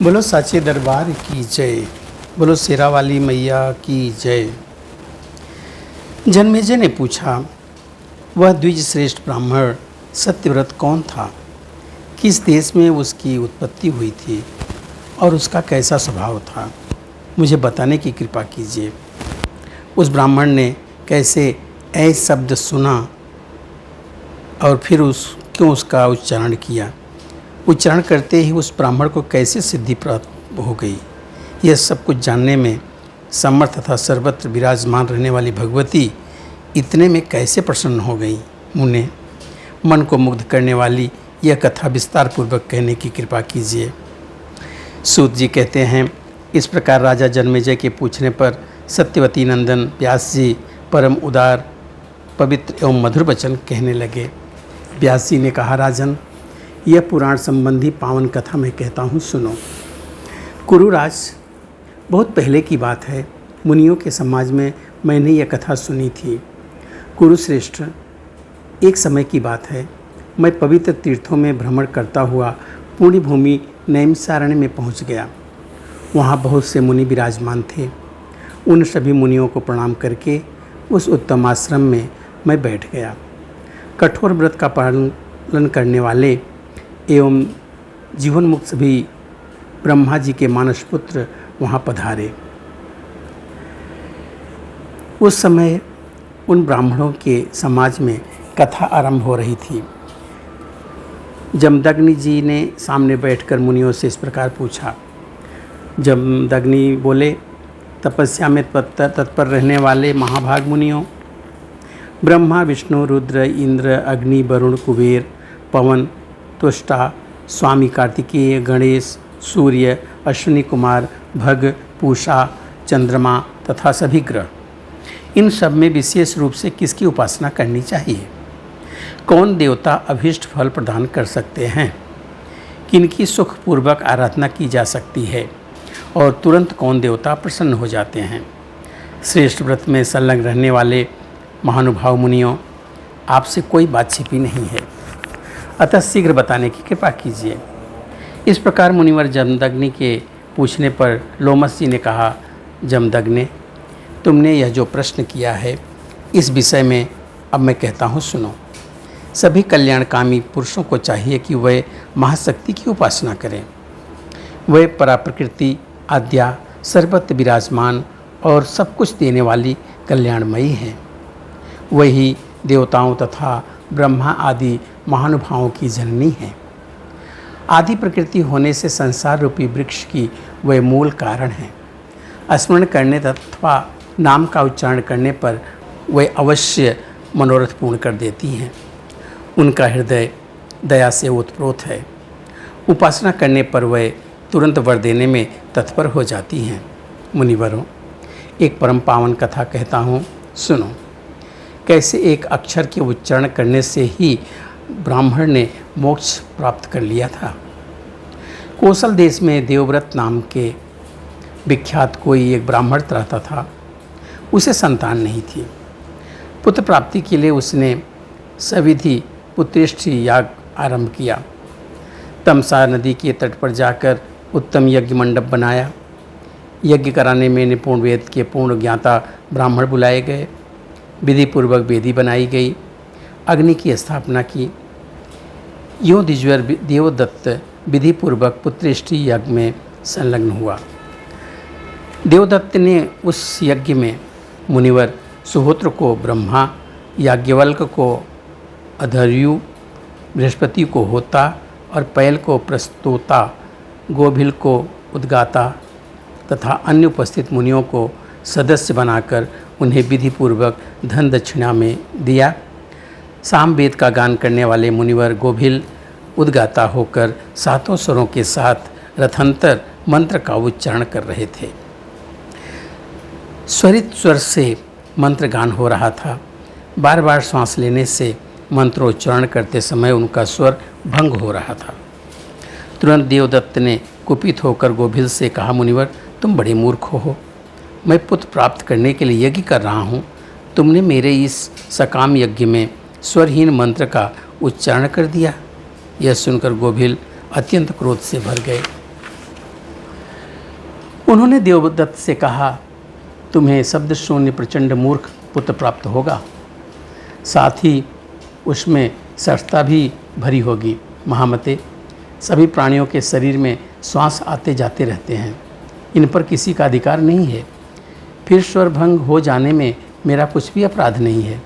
बोलो साचे दरबार की जय। बोलो शेरा वाली मैया की जय। जन्मेजय ने पूछा, वह द्विज श्रेष्ठ ब्राह्मण सत्यव्रत कौन था? किस देश में उसकी उत्पत्ति हुई थी और उसका कैसा स्वभाव था? मुझे बताने की कृपा कीजिए। उस ब्राह्मण ने कैसे ऐ शब्द सुना और फिर क्यों उसका उच्चारण किया? उच्चारण करते ही उस ब्राह्मण को कैसे सिद्धि प्राप्त हो गई? यह सब कुछ जानने में समर्थ तथा सर्वत्र विराजमान रहने वाली भगवती इतने में कैसे प्रसन्न हो गई? मुने, मन को मुग्ध करने वाली यह कथा विस्तार पूर्वक कहने की कृपा कीजिए। सूत जी कहते हैं, इस प्रकार राजा जन्मेजय के पूछने पर सत्यवती नंदन व्यास जी परम उदार, पवित्र एवं मधुर वचन कहने लगे। व्यास जी ने कहा, राजन, यह पुराण संबंधी पावन कथा मैं कहता हूँ, सुनो। कुरुराज, बहुत पहले की बात है, मुनियों के समाज में मैंने यह कथा सुनी थी। कुरुश्रेष्ठ, एक समय की बात है, मैं पवित्र तीर्थों में भ्रमण करता हुआ पुण्य भूमि नैमिषारण्य में पहुँच गया। वहाँ बहुत से मुनि विराजमान थे। उन सभी मुनियों को प्रणाम करके उस उत्तम आश्रम में मैं बैठ गया। कठोर व्रत का पालन करने वाले एवं जीवन मुक्त सभी ब्रह्मा जी के मानस पुत्र वहाँ पधारे। उस समय उन ब्राह्मणों के समाज में कथा आरंभ हो रही थी। जमदग्नि जी ने सामने बैठकर मुनियों से इस प्रकार पूछा। जमदग्नि बोले, तपस्या में तत्पर रहने वाले महाभाग मुनियों, ब्रह्मा, विष्णु, रुद्र, इंद्र, अग्नि, वरुण, कुबेर, पवन, त्वष्टा, स्वामी कार्तिकेय, गणेश, सूर्य, अश्विनी कुमार, भग, पूषा, चंद्रमा तथा सभी ग्रह, इन सब में विशेष रूप से किसकी उपासना करनी चाहिए? कौन देवता अभीष्ट फल प्रदान कर सकते हैं? किनकी सुखपूर्वक आराधना की जा सकती है और तुरंत कौन देवता प्रसन्न हो जाते हैं? श्रेष्ठ व्रत में संलग्न रहने वाले महानुभाव मुनियों, आपसे कोई बात छिपी नहीं है, अतः शीघ्र बताने की कृपा कीजिए। इस प्रकार मुनिवर जमदग्नि के पूछने पर लोमस जी ने कहा, जमदग्नि, तुमने यह जो प्रश्न किया है, इस विषय में अब मैं कहता हूँ, सुनो। सभी कल्याणकामी पुरुषों को चाहिए कि वे महाशक्ति की उपासना करें। वे पराप्रकृति, आद्या, सर्वत्र विराजमान और सब कुछ देने वाली कल्याणमयी हैं। वही देवताओं तथा ब्रह्मा आदि महानुभावों की जननी है। आदि प्रकृति होने से संसार रूपी वृक्ष की वे मूल कारण हैं। स्मरण करने अथवा नाम का उच्चारण करने पर वे अवश्य मनोरथ पूर्ण कर देती हैं। उनका हृदय दया से ओतप्रोत है। उपासना करने पर वे तुरंत वर देने में तत्पर हो जाती हैं। मुनिवरों, एक परम पावन कथा कहता हूँ, सुनो। कैसे एक अक्षर के उच्चारण करने से ही ब्राह्मण ने मोक्ष प्राप्त कर लिया था। कौशल देश में देवव्रत नाम के विख्यात कोई एक ब्राह्मण रहता था। उसे संतान नहीं थी। पुत्र प्राप्ति के लिए उसने सविधि पुत्रेष्ठि याग आरंभ किया। तमसा नदी के तट पर जाकर उत्तम यज्ञ मंडप बनाया। यज्ञ कराने में निपुण वेद के पूर्ण ज्ञाता ब्राह्मण बुलाए गए। विधि पूर्वक वेदी बनाई गई। अग्नि की स्थापना की। यूँ द्विजवर देवदत्त विधि पूर्वक पुत्रेष्ठि यज्ञ में संलग्न हुआ। देवदत्त ने उस यज्ञ में मुनिवर सुहोत्र को ब्रह्मा, याज्ञवल्क को अधर्यु, बृहस्पति को होता और पैल को प्रस्तोता, गोभिल को उद्गाता तथा अन्य उपस्थित मुनियों को सदस्य बनाकर उन्हें विधि पूर्वक धन दक्षिणा में दिया। सामवेद का गान करने वाले मुनिवर गोभिल उद्गाता होकर सातों स्वरों के साथ रथंतर मंत्र का उच्चारण कर रहे थे। स्वरित स्वर से मंत्र गान हो रहा था। बार बार श्वास लेने से मंत्रोच्चारण करते समय उनका स्वर भंग हो रहा था। तुरंत देवदत्त ने कुपित होकर गोभिल से कहा, मुनिवर, तुम बड़े मूर्ख हो। मैं पुत्र प्राप्त करने के लिए यज्ञ कर रहा हूँ। तुमने मेरे इस सकाम यज्ञ में स्वरहीन मंत्र का उच्चारण कर दिया। यह सुनकर गोभिल अत्यंत क्रोध से भर गए। उन्होंने देवदत्त से कहा, तुम्हें शब्द शून्य प्रचंड मूर्ख पुत्र प्राप्त होगा, साथ ही उसमें सरसता भी भरी होगी। महामते, सभी प्राणियों के शरीर में श्वास आते जाते रहते हैं, इन पर किसी का अधिकार नहीं है। फिर स्वर भंग हो जाने में मेरा कुछ भी अपराध नहीं है।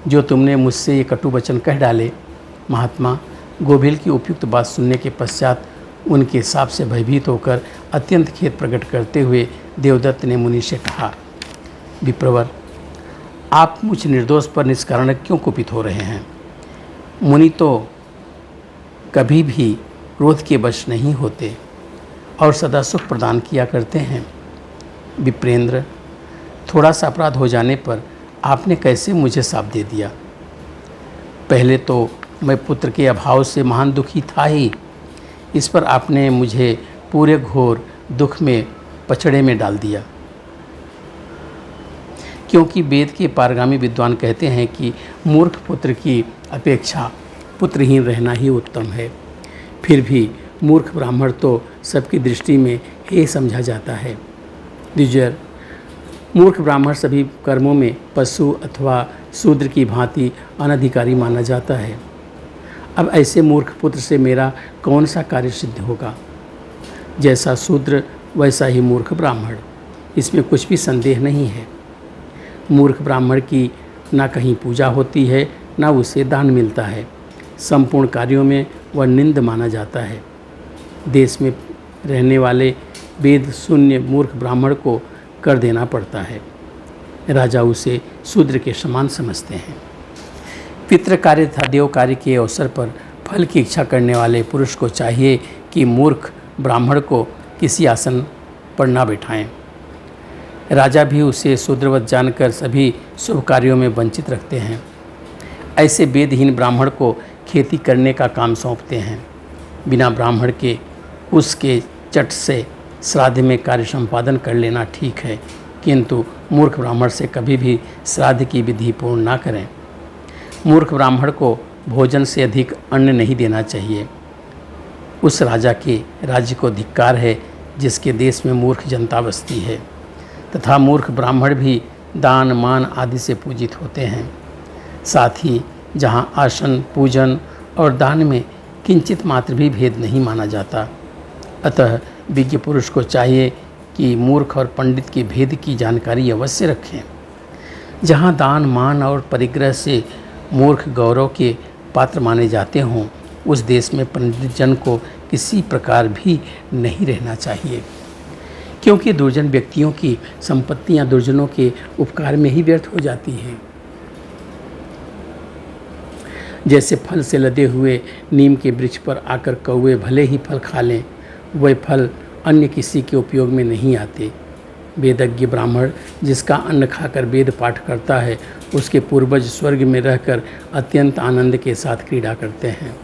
जो तुमने मुझसे ये कटु वचन कह डाले। महात्मा, गोभिल की उपयुक्त बात सुनने के पश्चात उनके साप से भयभीत होकर अत्यंत खेद प्रकट करते हुए देवदत्त ने मुनि से कहा, विप्रवर, आप मुझ निर्दोष पर निष्कारण क्यों कुपित हो रहे हैं? मुनि तो कभी भी क्रोध के वश नहीं होते और सदा सुख प्रदान किया करते हैं। विप्रेंद्र, थोड़ा सा अपराध हो जाने पर आपने कैसे मुझे शाप दे दिया? पहले तो मैं पुत्र के अभाव से महान दुखी था ही, इस पर आपने मुझे पूरे घोर दुख में पछड़े में डाल दिया। क्योंकि वेद के पारगामी विद्वान कहते हैं कि मूर्ख पुत्र की अपेक्षा पुत्रहीन रहना ही उत्तम है। फिर भी मूर्ख ब्राह्मण तो सबकी दृष्टि में हे समझा जाता है। द्विजर, मूर्ख ब्राह्मण सभी कर्मों में पशु अथवा शूद्र की भांति अनधिकारी माना जाता है। अब ऐसे मूर्ख पुत्र से मेरा कौन सा कार्य सिद्ध होगा? जैसा शूद्र वैसा ही मूर्ख ब्राह्मण, इसमें कुछ भी संदेह नहीं है। मूर्ख ब्राह्मण की ना कहीं पूजा होती है, ना उसे दान मिलता है। संपूर्ण कार्यों में वह निंद माना जाता है। देश में रहने वाले वेद शून्य मूर्ख ब्राह्मण को कर देना पड़ता है। राजा उसे शूद्र के समान समझते हैं। पितृ कार्य तथा देव कार्य के अवसर पर फल की इच्छा करने वाले पुरुष को चाहिए कि मूर्ख ब्राह्मण को किसी आसन पर ना बिठाएं। राजा भी उसे शूद्रवत जानकर सभी शुभ कार्यों में वंचित रखते हैं। ऐसे वेदहीन ब्राह्मण को खेती करने का काम सौंपते हैं। बिना ब्राह्मण के उसके चट से श्राद्ध में कार्य संपादन कर लेना ठीक है, किंतु मूर्ख ब्राह्मण से कभी भी श्राद्ध की विधि पूर्ण ना करें। मूर्ख ब्राह्मण को भोजन से अधिक अन्न नहीं देना चाहिए। उस राजा के राज्य को धिक्कार है जिसके देश में मूर्ख जनता बसती है, तथा मूर्ख ब्राह्मण भी दान मान आदि से पूजित होते हैं। साथ ही जहाँ आसन पूजन और दान में किंचित मात्र भी भेद नहीं माना जाता। अतः विज्ञ पुरुष को चाहिए कि मूर्ख और पंडित के भेद की जानकारी अवश्य रखें। जहाँ दान मान और परिग्रह से मूर्ख गौरव के पात्र माने जाते हों, उस देश में पंडित जन को किसी प्रकार भी नहीं रहना चाहिए, क्योंकि दुर्जन व्यक्तियों की संपत्तियां दुर्जनों के उपकार में ही व्यर्थ हो जाती हैं। जैसे फल से लदे हुए नीम के वृक्ष पर आकर कौवे भले ही फल खा लें, वह फल अन्य किसी के उपयोग में नहीं आते। वेदज्ञ ब्राह्मण जिसका अन्न खाकर वेद पाठ करता है, उसके पूर्वज स्वर्ग में रहकर अत्यंत आनंद के साथ क्रीड़ा करते हैं।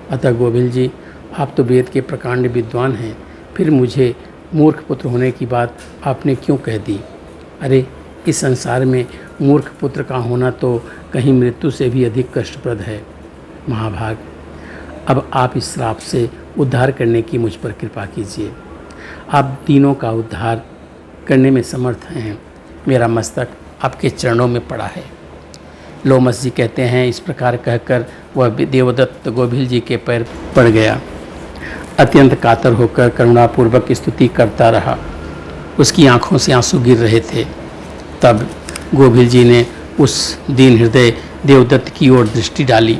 अतः गोभिल जी, आप तो वेद के प्रकांड विद्वान हैं, फिर मुझे मूर्ख पुत्र होने की बात आपने क्यों कह दी? अरे, इस संसार में मूर्ख पुत्र का होना तो कहीं मृत्यु से भी अधिक कष्टप्रद है। महाभाग, अब आप इस श्राप से उद्धार करने की मुझ पर कृपा कीजिए। आप तीनों का उद्धार करने में समर्थ हैं। मेरा मस्तक आपके चरणों में पड़ा है। लोमस जी कहते हैं, इस प्रकार कहकर वह देवदत्त गोभिल जी के पैर पड़ गया। अत्यंत कातर होकर करुणापूर्वक स्तुति करता रहा। उसकी आंखों से आंसू गिर रहे थे। तब गोभिल जी ने उस दीन हृदय देवदत्त की ओर दृष्टि डाली।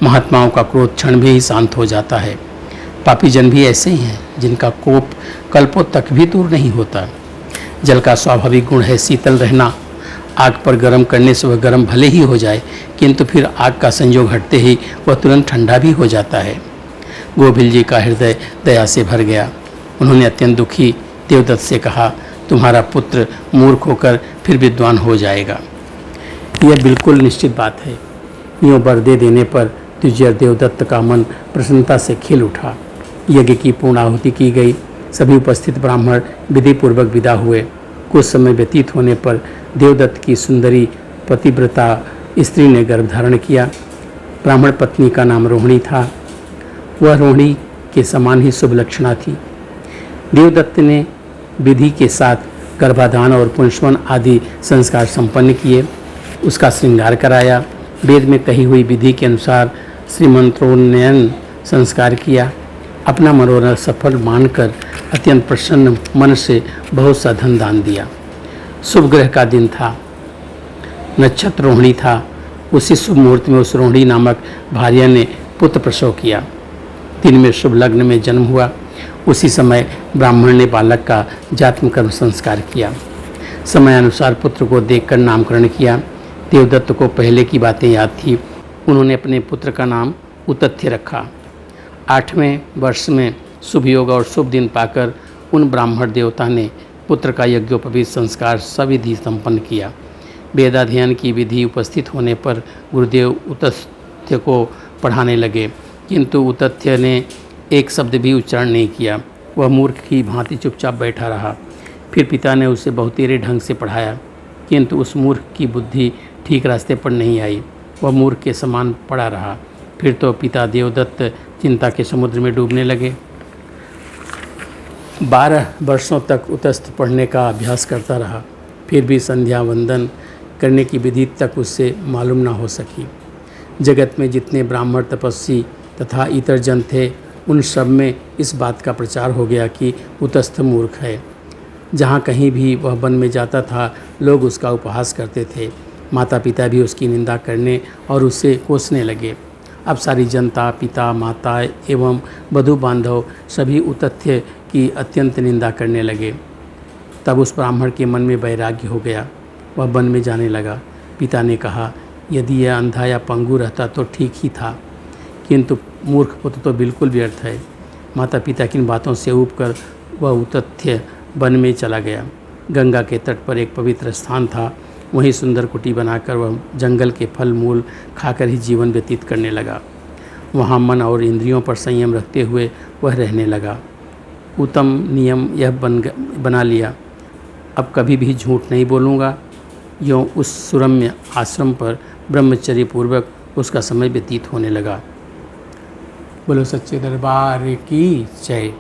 महात्माओं का क्रोध क्षण में ही शांत हो जाता है। पापी जन भी ऐसे ही हैं, जिनका कोप कल्पों तक भी दूर नहीं होता। जल का स्वाभाविक गुण है शीतल रहना। आग पर गर्म करने से वह गर्म भले ही हो जाए, किंतु फिर आग का संयोग हटते ही वह तुरंत ठंडा भी हो जाता है। गोभिल जी का हृदय दया से भर गया। उन्होंने अत्यंत दुखी देवदत्त से कहा, तुम्हारा पुत्र मूर्ख होकर फिर विद्वान हो जाएगा। यह बिल्कुल निश्चित बात है। यूँ वर दे देने पर द्विजय देवदत्त का मन प्रसन्नता से खिल उठा। यज्ञ की पूर्णाहुति की गई। सभी उपस्थित ब्राह्मण विधिपूर्वक विदा हुए। कुछ समय व्यतीत होने पर देवदत्त की सुंदरी पतिव्रता स्त्री ने गर्भ धारण किया। ब्राह्मण पत्नी का नाम रोहिणी था। वह रोहिणी के समान ही शुभ लक्षणा थी। देवदत्त ने विधि के साथ गर्भाधान और पुंसवन आदि संस्कार संपन्न किए। उसका श्रृंगार कराया। वेद में कही हुई विधि के अनुसार श्रीमंत्रोन्नयन संस्कार किया। अपना मनोरथ सफल मानकर अत्यंत प्रसन्न मन से बहुत सा धन दान दिया। शुभ ग्रह का दिन था, नक्षत्र रोहिणी था। उसी शुभ मुहूर्त में उस रोहिणी नामक भार्या ने पुत्र प्रसव किया। दिन में शुभ लग्न में जन्म हुआ। उसी समय ब्राह्मण ने बालक का जात्म कर्म संस्कार किया। समयानुसार पुत्र को देखकर नामकरण किया। देवदत्त को पहले की बातें याद थी। उन्होंने अपने पुत्र का नाम उतथ्य रखा। 8वें वर्ष में शुभ योग और शुभ दिन पाकर उन ब्राह्मण देवता ने पुत्र का यज्ञोपवीत संस्कार सविधि संपन्न किया। वेदाध्ययन की विधि उपस्थित होने पर गुरुदेव उतथ्य को पढ़ाने लगे, किंतु उतथ्य ने एक शब्द भी उच्चारण नहीं किया। वह मूर्ख की भांति चुपचाप बैठा रहा। फिर पिता ने उसे बहुतेरे ढंग से पढ़ाया, किंतु उस मूर्ख की बुद्धि ठीक रास्ते पर नहीं आई। वह मूर्ख के समान पड़ा रहा। फिर तो पिता देवदत्त चिंता के समुद्र में डूबने लगे। 12 वर्षों तक उतस्थ पढ़ने का अभ्यास करता रहा। फिर भी संध्या वंदन करने की विधि तक उससे मालूम न हो सकी। जगत में जितने ब्राह्मण तपस्वी तथा इतर जन थे, उन सब में इस बात का प्रचार हो गया कि उतस्थ मूर्ख है। जहाँ कहीं भी वह वन में जाता था, लोग उसका उपहास करते थे। माता पिता भी उसकी निंदा करने और उसे कोसने लगे। अब सारी जनता, पिता, माता एवं बधू बांधव सभी उतथ्य की अत्यंत निंदा करने लगे। तब उस ब्राह्मण के मन में वैराग्य हो गया। वह वन में जाने लगा। पिता ने कहा, यदि यह अंधा या पंगु रहता तो ठीक ही था, किंतु मूर्ख पुत्र तो बिल्कुल व्यर्थ है। माता पिता की इन बातों से ऊबकर वह उतथ्य वन में चला गया। गंगा के तट पर एक पवित्र स्थान था। वहीं सुंदर कुटी बनाकर वह जंगल के फल मूल खाकर ही जीवन व्यतीत करने लगा। वहाँ मन और इंद्रियों पर संयम रखते हुए वह रहने लगा। उत्तम नियम यह बना लिया, अब कभी भी झूठ नहीं बोलूँगा। यूँ उस सुरम्य आश्रम पर ब्रह्मचर्य पूर्वक उसका समय व्यतीत होने लगा। बोलो सच्चे दरबार की जय।